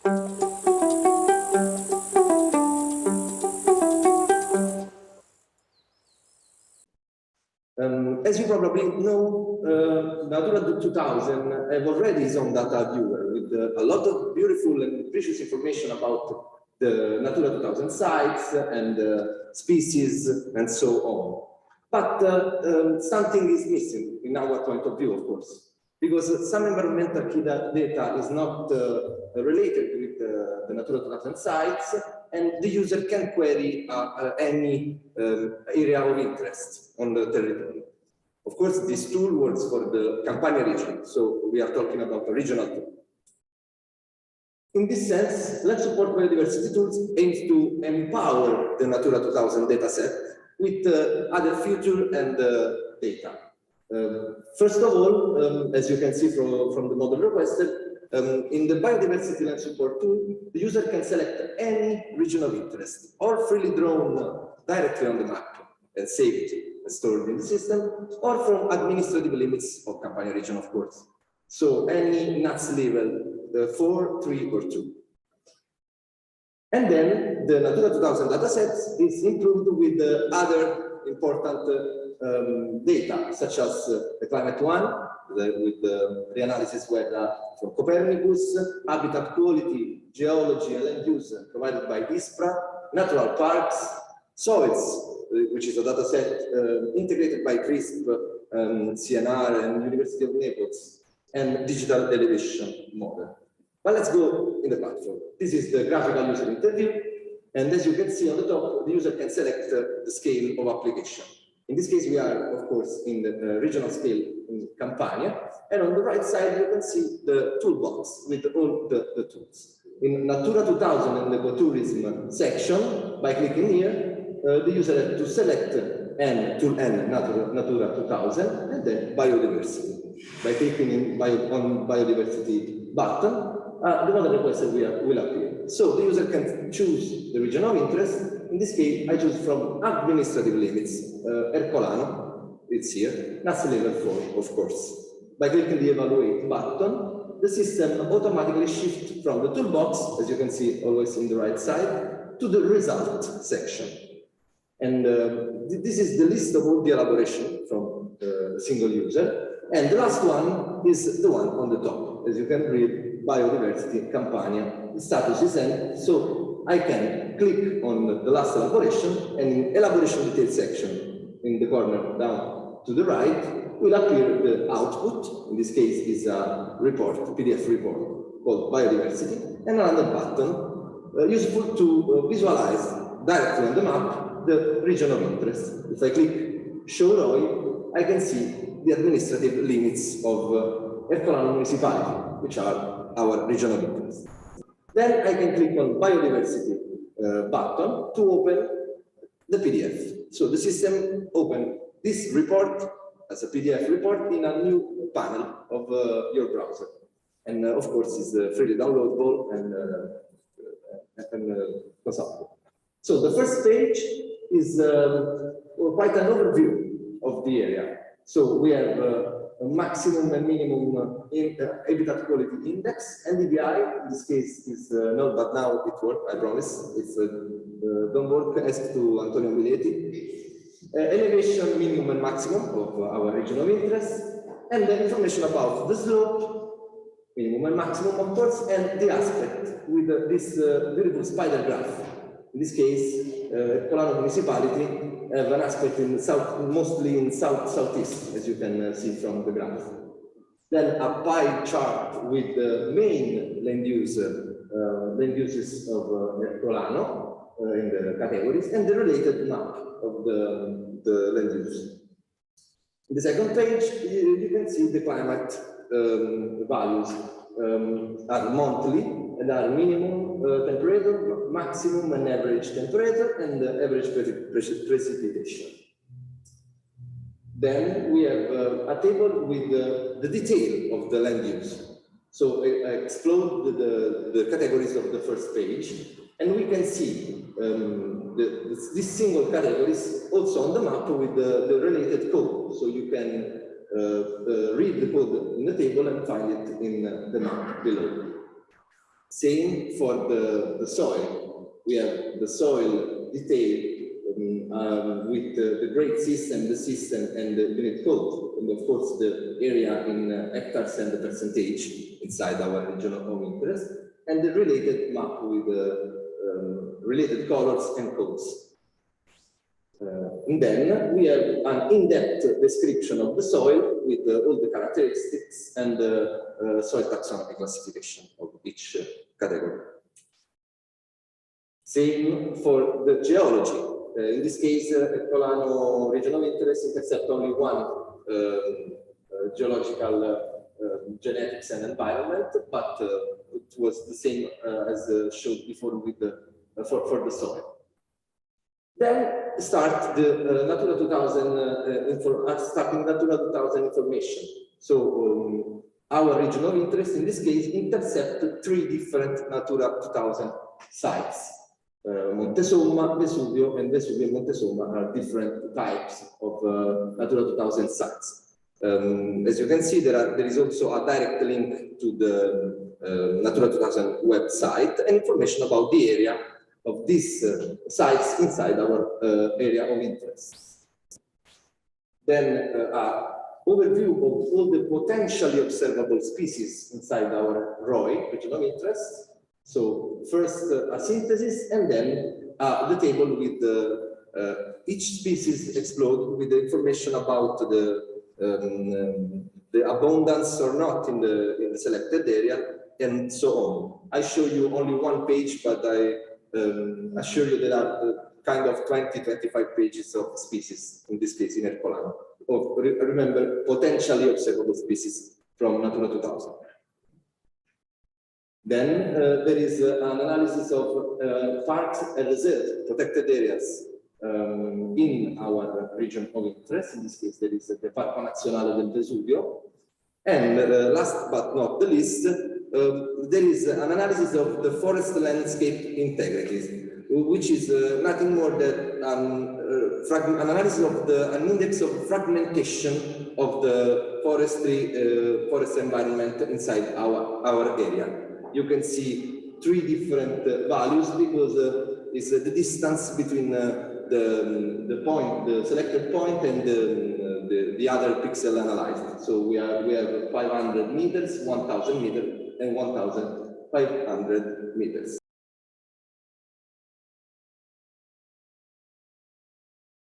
As you probably know, Natura 2000 have already its own data viewer with a lot of beautiful and precious information about the Natura 2000 sites and species and so on. But something is missing in our point of view, of course, because some environmental key data is not related with the Natura 2000 sites, and the user can query any area of interest on the territory. Of course, this tool works for the Campania region, so we are talking about a regional tool. In this sense, Let's Support Biodiversity Tools aims to empower the Natura 2000 dataset with other features and data. First of all, as you can see from the model requested, in the Biodiversity Land Support tool, the user can select any region of interest or freely drawn directly on the map and saved and stored in the system, or from administrative limits of Campania region, of course. So any NATS level 4, 3, or 2. And then the Natura 2000 dataset is improved with other important data, such as the climate one, with the reanalysis data from Copernicus, habitat quality, geology, and land use provided by ISPRA, natural parks, soils, which is a dataset integrated by CRISP, CNR, and University of Naples, and digital elevation model. But let's go in the platform. This is the graphical user interview, and as you can see on the top, the user can select the scale of application. In this case, we are, of course, in the regional scale in Campania, and on the right side, you can see the toolbox with all the tools. In Natura 2000 in the ecotourism section, by clicking here, the user has to select tool N Natura 2000 and then biodiversity. By clicking on biodiversity button, the model requested will appear. So the user can choose the region of interest. In this case, I choose from administrative limits, Ercolano, it's here, NATS level 4, of course. By clicking the evaluate button, the system automatically shifts from the toolbox, as you can see always in the right side, to the result section. And this is the list of all the elaboration from the single user. And the last one is the one on the top. As you can read, biodiversity, Campania, the status is N. So I can click on the last elaboration, and in elaboration detail section, in the corner down to the right, will appear the output. In this case, is a report, a PDF report called biodiversity, and another button useful to visualize directly on the map the region of interest. If I click show ROI, I can see the administrative limits of Ercolano municipality, which are our region of interest. Then I can click on biodiversity button to open the PDF. So the system opened this report as a PDF report in a new panel of your browser. And of course, it's freely downloadable and consultable. So the first page is quite an overview of the area. So we have a maximum and minimum habitat quality index, and DBI, in this case, is no, but now it works, I promise. It's don't work, ask to Antonio Miletti. Elevation minimum and maximum of our region of interest, and the information about the slope, minimum and maximum, of course, and the aspect with this beautiful spider graph. In this case, Colano municipality have an aspect in south, mostly in southeast, as you can see from the graph. Then a pie chart with the main land uses of Colano in the categories, and the related map of the land use. In the second page, you can see the climate values are monthly and are minimum temperature, maximum and average temperature, and average precipitation. Then we have a table with the detail of the land use. So I explode the categories of the first page, and we can see these single categories also on the map with the related code. So you can read the code in the table and find it in the map below. Same for the soil. We have the soil detailed with the grade system, the system, and the unit code, and of course the area in hectares and the percentage inside our region of interest, and the related map with the related colors and codes. And then we have an in-depth description of the soil with all the characteristics and the soil taxonomy classification of each category. Same for the geology. In this case, Colano region of interest intercept only one geological genetics and environment, but it was the same as showed before with the for the soil. Then start the Natura 2000 starting Natura 2000 information. So our region of interest in this case intercept 3 different Natura 2000 sites. Montesomma, Vesuvio, and Vesuvio and Montesomma are different types of Natura 2000 sites. As you can see, there is also a direct link to the Natura 2000 website and information about the area of these sites inside our area of interest. Then overview of all the potentially observable species inside our ROI, region of interest. So first a synthesis, and then the table with each species explored with the information about the abundance or not in the selected area, and so on. I show you only one page, but I assure you there are kind of 20-25 pages of species, in this case in Ercolano. Remember, potentially observable species from Natura 2000. Then there is an analysis of parks and reserves, protected areas in our region of interest. In this case, there is the Parco Nazionale del Vesuvio. And last but not the least, there is an analysis of the forest landscape integrity, which is nothing more than an analysis of an index of fragmentation of the forest environment inside our area. You can see 3 different values because it's the distance between the point, the selected point, and the other pixel analyzed. So we have 500 meters, 1,000 meters, and 1,500 meters.